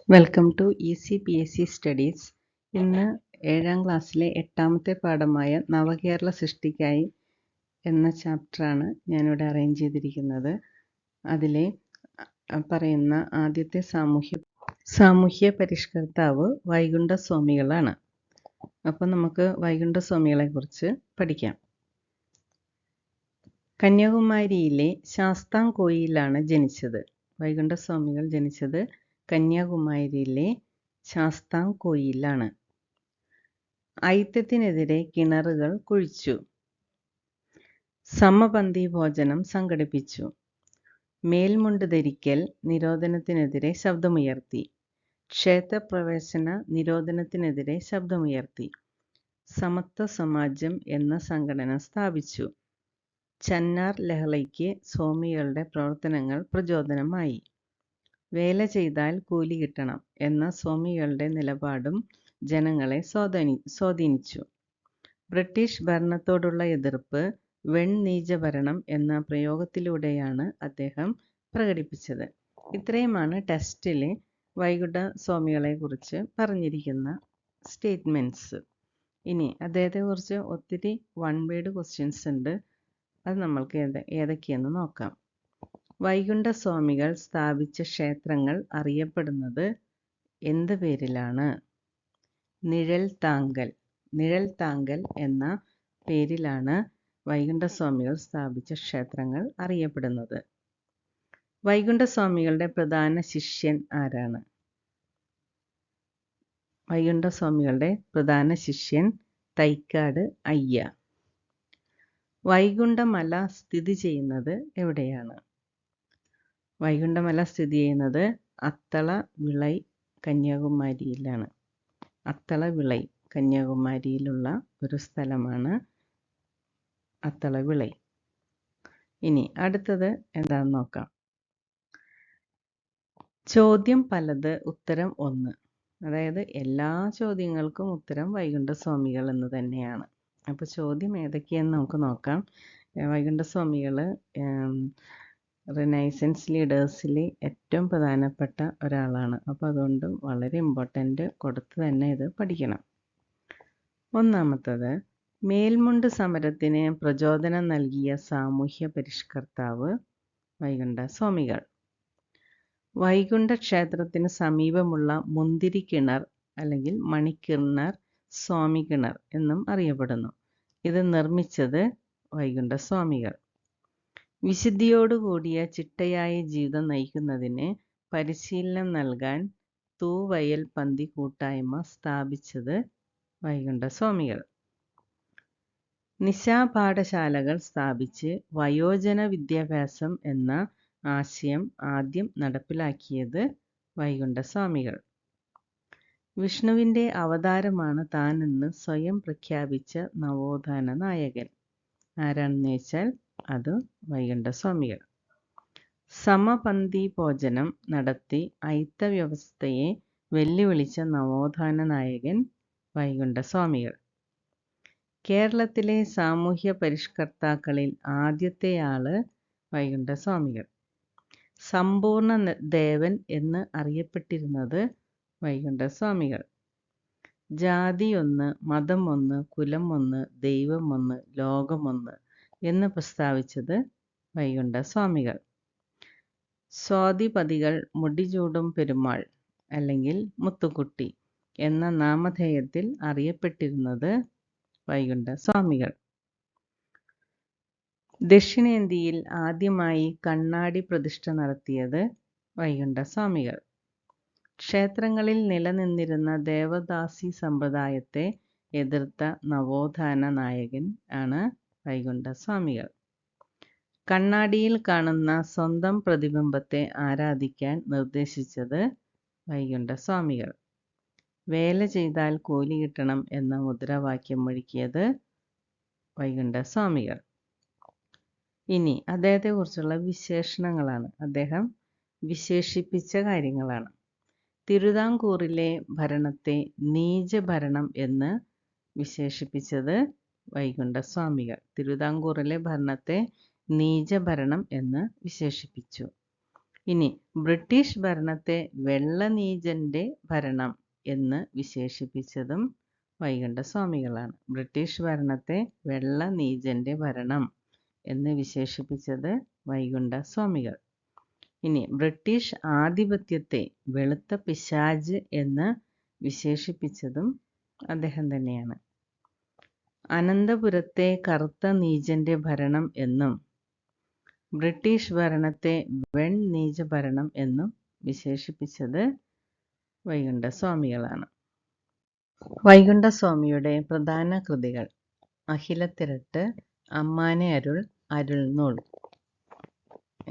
Welcome to ECPSC studies. ഇന്ന് 7ാം ക്ലാസ്സിലെ 8ാമത്തെ പാഠമായ നവകേരള സൃഷ്ടിക്കായി എന്ന ചാപ്റ്ററാണ് ഞാനിവിടെ അറേഞ്ച് ചെയ്തിരിക്കുന്നത്. അതിലെ പറയുന്ന ആദ്യത്തെ സാമൂഹ്യ പരിഷ്കർത്താവ് വൈകുണ്ഠസ്വാമികളാണ്. അപ്പം നമുക്ക് വൈകുണ്ഠസ്വാമികളെ കുറിച്ച് പഠിക്കാം. കന്യാകുമാരിയിലെ ശാസ്താംകോയിലാണ് ജനിച്ചത്. വൈകുണ്ഠസ്വാമികൾ ജനിച്ചത് കന്യാകുമാരിയിലെ ശാസ്താംകോയിലാണ്. ഐത്യത്തിനെതിരെ കിണറുകൾ കുഴിച്ചു. സമപന്തി ഭോജനം സംഘടിപ്പിച്ചു. മേൽമുണ്ട് ധരിക്കൽ നിരോധനത്തിനെതിരെ ശബ്ദമുയർത്തി. ക്ഷേത്രപ്രവേശന നിരോധനത്തിനെതിരെ ശബ്ദമുയർത്തി. സമത്വ സമാജം എന്ന സംഘടന സ്ഥാപിച്ചു. ചന്നാർ ലഹളയ്ക്ക് സ്വാമികളുടെ പ്രവർത്തനങ്ങൾ പ്രചോദനമായി. വേല ചെയ്താൽ കൂലി കിട്ടണം എന്ന സ്വാമികളുടെ നിലപാടും ജനങ്ങളെ സ്വാധീനിച്ചു. ബ്രിട്ടീഷ് ഭരണത്തോടുള്ള എതിർപ്പ് വെൺനീചഭരണം എന്ന പ്രയോഗത്തിലൂടെയാണ് അദ്ദേഹം പ്രകടിപ്പിച്ചത്. ഇത്രയുമാണ് ടെസ്റ്റിലെ വൈകുണ്ഠസ്വാമികളെ കുറിച്ച് പറഞ്ഞിരിക്കുന്ന സ്റ്റേറ്റ്മെൻറ്റ്സ്. ഇനി അദ്ദേഹത്തെക്കുറിച്ച് ഒത്തിരി വൺ വേർഡ് ക്വസ്റ്റ്യൻസ് ഉണ്ട്. അത് നമ്മൾക്ക് ഏതൊക്കെയെന്ന് നോക്കാം. വൈകുണ്ഠസ്വാമികൾ സ്ഥാപിച്ച ക്ഷേത്രങ്ങൾ അറിയപ്പെടുന്നത് എന്ത് പേരിലാണ്? നിഴൽ താങ്കൽ എന്ന പേരിലാണ് വൈകുണ്ഠസ്വാമികൾ സ്ഥാപിച്ച ക്ഷേത്രങ്ങൾ അറിയപ്പെടുന്നത്. വൈകുണ്ഠസ്വാമികളുടെ പ്രധാന ശിഷ്യൻ ആരാണ്? വൈകുണ്ഠസ്വാമികളുടെ പ്രധാന ശിഷ്യൻ തൈക്കാട് അയ്യ. വൈകുണ്ഠമല സ്ഥിതി ചെയ്യുന്നത് എവിടെയാണ്? വൈകുണ്ഠമല സ്ഥിതി ചെയ്യുന്നത് അത്തള വിളൈ കന്യാകുമാരിയിലാണ്. അത്തള വിളൈ കന്യാകുമാരിയിലുള്ള ഒരു സ്ഥലമാണ് അത്തള വിളൈ. ഇനി അടുത്തത് എന്താണെന്ന് നോക്കാം. ചോദ്യം പലത് ഉത്തരം ഒന്ന്. അതായത് എല്ലാ ചോദ്യങ്ങൾക്കും ഉത്തരം വൈകുണ്ഠസ്വാമികൾ എന്ന് തന്നെയാണ്. അപ്പോൾ ചോദ്യം ഏതൊക്കെയെന്ന് നമുക്ക് നോക്കാം. വൈകുണ്ഠസ്വാമികൾ റിനൈസൻസ് ലീഡേഴ്സിൽ ഏറ്റവും പ്രധാനപ്പെട്ട ഒരാളാണ്. അപ്പോൾ അതുകൊണ്ട് വളരെ ഇമ്പോർട്ടൻ്റ് കൊടുത്ത് തന്നെ ഇത് പഠിക്കണം. ഒന്നാമത്തത്, മേൽമുണ്ട് സമരത്തിന് പ്രചോദനം നൽകിയ സാമൂഹ്യ പരിഷ്കർത്താവ് വൈകുണ്ഠസ്വാമികൾ. വൈകുണ്ഠ ക്ഷേത്രത്തിന് സമീപമുള്ള മുന്തിരി കിണർ അല്ലെങ്കിൽ മണിക്കിണർ സ്വാമി കിണർ എന്നും അറിയപ്പെടുന്നു. ഇത് നിർമ്മിച്ചത് വൈകുണ്ഠസ്വാമികൾ. വിശുദ്ധിയോടുകൂടിയ ചിട്ടയായ ജീവിതം നയിക്കുന്നതിന് പരിശീലനം നൽകാൻ തൂവയൽ പന്തി കൂട്ടായ്മ സ്ഥാപിച്ചത് വൈകുണ്ഠസ്വാമികൾ. നിശാപാഠശാലകൾ സ്ഥാപിച്ച് വയോജന വിദ്യാഭ്യാസം എന്ന ആശയം ആദ്യം നടപ്പിലാക്കിയത് വൈകുണ്ഠസ്വാമികൾ. വിഷ്ണുവിൻ്റെ അവതാരമാണ് താനെന്ന് സ്വയം പ്രഖ്യാപിച്ച നവോത്ഥാന നായകൻ ആരാണെന്ന് വെച്ചാൽ അത് വൈകുണ്ഠസ്വാമികൾ. സമപന്തി ഭോജനം നടത്തി അയിത്ത വ്യവസ്ഥയെ വെല്ലുവിളിച്ച നവോത്ഥാന നായകൻ വൈകുണ്ഠസ്വാമികൾ. കേരളത്തിലെ സാമൂഹ്യ പരിഷ്കർത്താക്കളിൽ ആദ്യത്തെയാള് വൈകുണ്ഠസ്വാമികൾ. സമ്പൂർണ്ണ ദേവൻ എന്ന് അറിയപ്പെട്ടിരുന്നത് വൈകുണ്ഠസ്വാമികൾ. ജാതി ഒന്ന്, മതം ഒന്ന്, കുലം ഒന്ന്, ദൈവം ഒന്ന്, ലോകമൊന്ന് എന്ന് പ്രസ്താവിച്ചത് വൈകുണ്ഠസ്വാമികൾ. സ്വാതിപതികൾ മുടിചൂടും പെരുമാൾ അല്ലെങ്കിൽ മുത്തുക്കുട്ടി എന്ന നാമധേയത്തിൽ അറിയപ്പെട്ടിരുന്നത് വൈകുണ്ഠസ്വാമികൾ. ദക്ഷിണേന്ത്യയിൽ ആദ്യമായി കണ്ണാടി പ്രതിഷ്ഠ നടത്തിയത് വൈകുണ്ഠസ്വാമികൾ. ക്ഷേത്രങ്ങളിൽ നിലനിന്നിരുന്ന ദേവദാസി സമ്പ്രദായത്തെ എതിർത്ത നവോത്ഥാന നായകൻ ആണ് വൈകുണ്ഠസ്വാമികൾ. കണ്ണാടിയിൽ കാണുന്ന സ്വന്തം പ്രതിബിംബത്തെ ആരാധിക്കാൻ നിർദ്ദേശിച്ചത് വൈകുണ്ഠസ്വാമികൾ. വേല ചെയ്താൽ കൂലി കിട്ടണം എന്ന മുദ്രാവാക്യം മുഴക്കിയത് വൈകുണ്ഠസ്വാമികൾ. ഇനി അദ്ദേഹത്തെക്കുറിച്ചുള്ള വിശേഷണങ്ങളാണ്. അദ്ദേഹം വിശേഷിപ്പിച്ച കാര്യങ്ങളാണ്. തിരുവിതാംകൂറിലെ ഭരണത്തെ നീചഭരണം എന്ന് വിശേഷിപ്പിച്ചത് വൈകുണ്ഠസ്വാമികൾ. തിരുവിതാംകൂറിലെ ഭരണത്തെ നീചഭരണം എന്ന് വിശേഷിപ്പിച്ചു. ഇനി ബ്രിട്ടീഷ് ഭരണത്തെ വെള്ളനീജന്റെ ഭരണം എന്ന് വിശേഷിപ്പിച്ചതും വൈകുണ്ഠസ്വാമികളാണ്. ബ്രിട്ടീഷ് ഭരണത്തെ വെള്ളനീജന്റെ ഭരണം എന്ന് വിശേഷിപ്പിച്ചത് വൈകുണ്ഠസ്വാമികൾ. ഇനി ബ്രിട്ടീഷ് ആധിപത്യത്തെ വെളുത്ത പിശാച് എന്ന് വിശേഷിപ്പിച്ചതും അദ്ദേഹം തന്നെയാണ്. അനന്തപുരത്തെ കറുത്ത നീചന്റെ ഭരണം എന്നും ബ്രിട്ടീഷ് ഭരണത്തെ വെണ്ണീച ഭരണം എന്നും വിശേഷിപ്പിച്ചത് വൈകുണ്ഠസ്വാമികളാണ്. വൈകുണ്ഠസ്വാമിയുടെ പ്രധാന കൃതികൾ: അഖിലത്തിരട്ട്, അമ്മാനെ അരുൾ, അരുൾനൂൽ.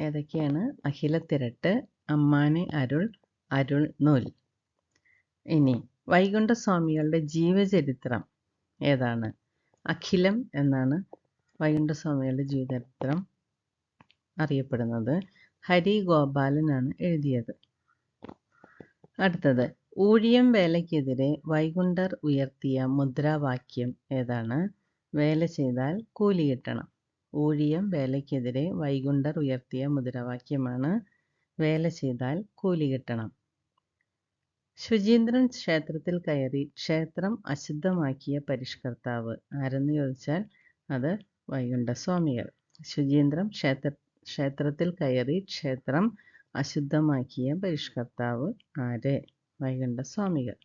ഏതൊക്കെയാണ്? അഖിലത്തിരട്ട്, അമ്മാനെ അരുൾ, അരുൾനൂൽ. ഇനി വൈകുണ്ഠസ്വാമികളുടെ ജീവചരിത്രം ഏതാണ്? അഖിലം എന്നാണ് വൈകുണ്ഠസ്വാമികളുടെ ജീവചരിത്രം അറിയപ്പെടുന്നത്. ഹരിഗോപാലനാണ് എഴുതിയത്. അടുത്തത്, ഊഴിയം വേലയ്ക്കെതിരെ വൈകുണ്ഠർ ഉയർത്തിയ മുദ്രാവാക്യം ഏതാണ്? വേല ചെയ്താൽ കൂലി കിട്ടണം. ഊഴിയം വേലയ്ക്കെതിരെ വൈകുണ്ഠർ ഉയർത്തിയ മുദ്രാവാക്യമാണ് വേല ചെയ്താൽ കൂലി കിട്ടണം. ശുചീന്ദ്രൻ ക്ഷേത്രത്തിൽ കയറി ക്ഷേത്രം അശുദ്ധമാക്കിയ പരിഷ്കർത്താവ് ആരെന്ന് ചോദിച്ചാൽ അത് വൈകുണ്ഠസ്വാമികൾ. ശുചീന്ദ്രൻ ക്ഷേത്രത്തിൽ കയറി ക്ഷേത്രം അശുദ്ധമാക്കിയ പരിഷ്കർത്താവ് ആര്? വൈകുണ്ഠസ്വാമികൾ.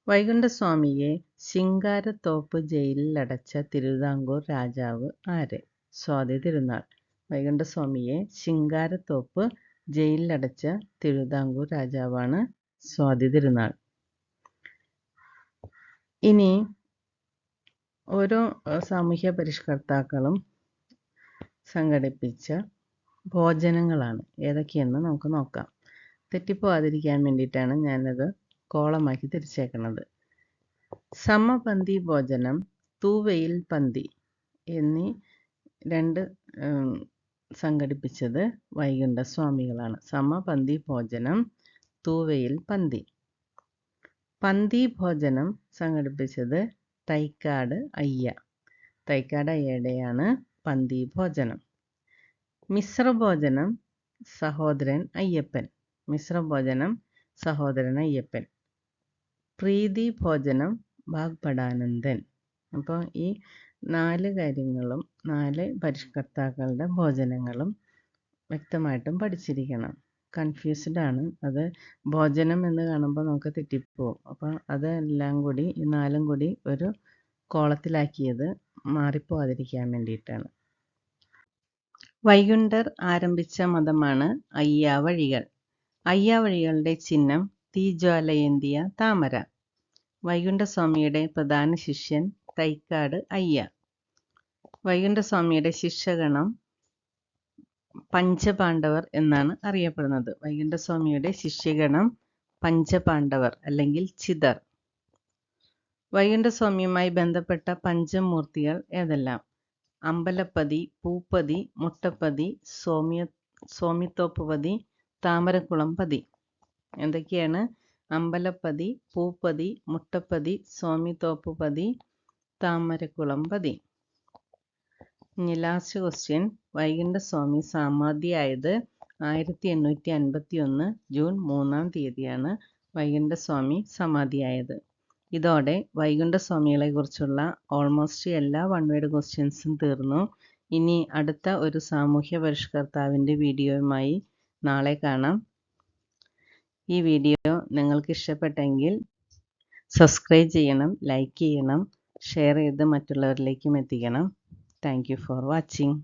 വൈകുണ്ഠസ്വാമിയെ ശിങ്കാരത്തോപ്പ് ജയിലിൽ അടച്ച തിരുവിതാംകൂർ രാജാവ് ആര്? സ്വാതി തിരുനാൾ. വൈകുണ്ഠസ്വാമിയെ ശിങ്കാരത്തോപ്പ് ജയിലിൽ അടച്ച തിരുവിതാംകൂർ രാജാവാണ് സ്വാതി തിരുനാൾ. ഇനി ഓരോ സാമൂഹ്യ പരിഷ്കർത്താക്കളും സംഘടിപ്പിച്ച ഭോജനങ്ങളാണ് ഏതൊക്കെയെന്ന് നമുക്ക് നോക്കാം. തെറ്റിപ്പോവാതിരിക്കാൻ വേണ്ടിയിട്ടാണ് ഞാനത് കോളമാക്കി തിരിച്ചേക്കുന്നത്. സമപന്തി ഭോജനം, തൂവയിൽ പന്തി എന്നീ രണ്ട് സംഘടിപ്പിച്ചത് വൈകുണ്ഠസ്വാമികളാണ്. സമപന്തി ഭോജനം, തൂവയിൽ പന്തി. പന്തി ഭോജനം സംഘടിപ്പിച്ചത് തൈക്കാട് അയ്യ. തൈക്കാട് അയ്യയുടെയാണ് പന്തി ഭോജനം. മിശ്രഭോജനം സഹോദരൻ അയ്യപ്പൻ. മിശ്രഭോജനം സഹോദരൻ അയ്യപ്പൻ. പ്രീതി ഭോജനം വാഗ്ഭടാനന്ദൻ. അപ്പോൾ ഈ 4 കാര്യങ്ങളും 4 പരിഷ്കർത്താക്കളുടെ ഭോജനങ്ങളും വ്യക്തമായിട്ടും പഠിച്ചിരിക്കണം. കൺഫ്യൂസ്ഡ് ആണ്, അത് ഭോജനം എന്ന് കാണുമ്പോൾ നമുക്ക് തെറ്റിപ്പോവും. അപ്പോൾ അതെല്ലാം കൂടി ഈ 4ഉം കൂടി ഒരു കോളത്തിലാക്കിയത് മാറിപ്പോവാതിരിക്കാൻ വേണ്ടിയിട്ടാണ്. വൈകുണ്ഠർ ആരംഭിച്ച മതമാണ് അയ്യാവഴികൾ. അയ്യാവഴികളുടെ ചിഹ്നം തീജ്വാലയേന്തിയ താമര. വൈകുണ്ഠസ്വാമിയുടെ പ്രധാന ശിഷ്യൻ തൈക്കാട് അയ്യ. വൈകുണ്ഠസ്വാമിയുടെ ശിഷ്യഗണം പഞ്ചപാണ്ഡവർ എന്നാണ് അറിയപ്പെടുന്നത്. വൈകുണ്ഠസ്വാമിയുടെ ശിഷ്യഗണം പഞ്ചപാണ്ഡവർ അല്ലെങ്കിൽ ചിതർ. വൈകുണ്ഠസ്വാമിയുമായി ബന്ധപ്പെട്ട പഞ്ചമൂർത്തികൾ ഏതെല്ലാം? അമ്പലപ്പതി, പൂപ്പതി, മുട്ടപ്പതി, സ്വാമിത്തോപ്പുപതി, താമരക്കുളം പതി. എന്തൊക്കെയാണ്? അമ്പലപ്പതി, പൂപ്പതി, മുട്ടപ്പതി, സ്വാമിത്തോപ്പുപതി, താമരക്കുളം പതി. ഇനി ലാസ്റ്റ് ക്വസ്റ്റ്യൻ. വൈകുണ്ഠസ്വാമി സമാധിയായത് 1851 ജൂൺ 3-ാം തീയതിയാണ് വൈകുണ്ഠസ്വാമി സമാധിയായത്. ഇതോടെ വൈകുണ്ഠസ്വാമികളെ കുറിച്ചുള്ള ഓൾമോസ്റ്റ് എല്ലാ വൺ വേർഡ് ക്വസ്റ്റ്യൻസും തീർന്നു. ഇനി അടുത്ത ഒരു സാമൂഹ്യ പരിഷ്കർത്താവിൻ്റെ വീഡിയോയുമായി നാളെ കാണാം. ഈ വീഡിയോ നിങ്ങൾക്ക് ഇഷ്ടപ്പെട്ടെങ്കിൽ സബ്സ്ക്രൈബ് ചെയ്യണം, ലൈക്ക് ചെയ്യണം, ഷെയർ ചെയ്ത് മറ്റുള്ളവരിലേക്കും എത്തിക്കണം. Thank you for watching.